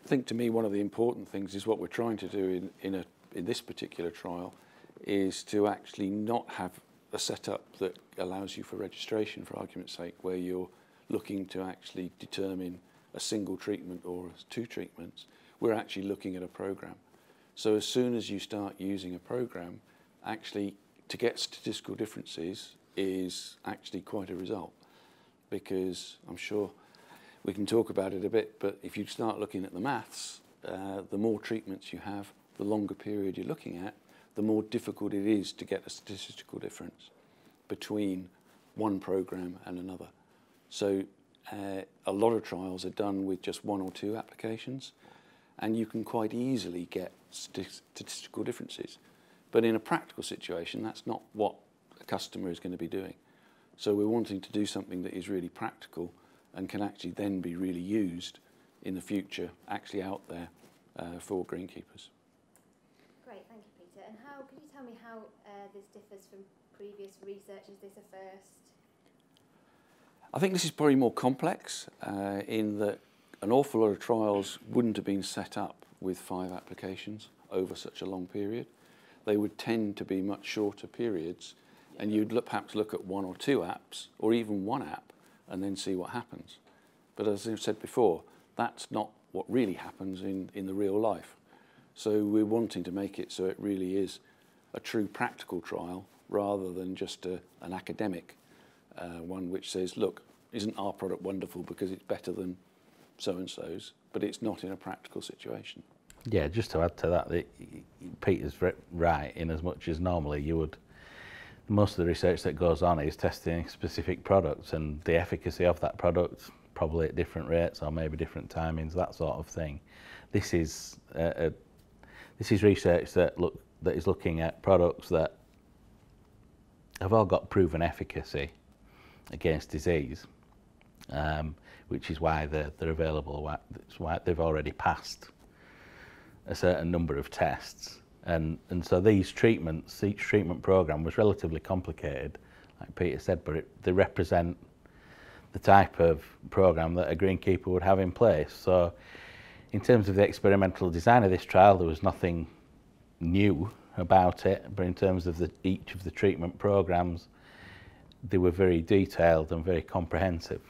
think to me one of the important things is what we're trying to do in this particular trial is to actually not have a setup that allows you for registration, for argument's sake, where you're looking to actually determine a single treatment or two treatments. We're actually looking at a program. So as soon as you start using a program, actually to get statistical differences is actually quite a result, because I'm sure we can talk about it a bit, but if you start looking at the maths, the more treatments you have, the longer period you're looking at, the more difficult it is to get a statistical difference between one program and another. So a lot of trials are done with just one or two applications, and you can quite easily get statistical differences. But in a practical situation, that's not what a customer is going to be doing. So we're wanting to do something that is really practical and can actually then be really used in the future, actually out there for greenkeepers. Great, thank you, Peter. And how can you tell me how this differs from previous research? Is this a first? I think this is probably more complex in that an awful lot of trials wouldn't have been set up with 5 applications over such a long period. They would tend to be much shorter periods, and you'd perhaps look at 1 or 2 apps, or even 1 app, and then see what happens. But as I've said before, that's not what really happens in the real life. So we're wanting to make it so it really is a true practical trial rather than just an academic one which says, look, isn't our product wonderful because it's better than so-and-so's, but it's not in a practical situation. Yeah, just to add to that, Peter's right in as much as normally you would, most of the research that goes on is testing specific products and the efficacy of that product, probably at different rates or maybe different timings, that sort of thing. This is research that is looking at products that have all got proven efficacy against disease, which is why they're available. That's why they've already passed a certain number of tests. And so these treatments, each treatment program was relatively complicated, like Peter said, but they represent the type of program that a greenkeeper would have in place. So in terms of the experimental design of this trial, there was nothing new about it, but in terms of each of the treatment programs, they were very detailed and very comprehensive.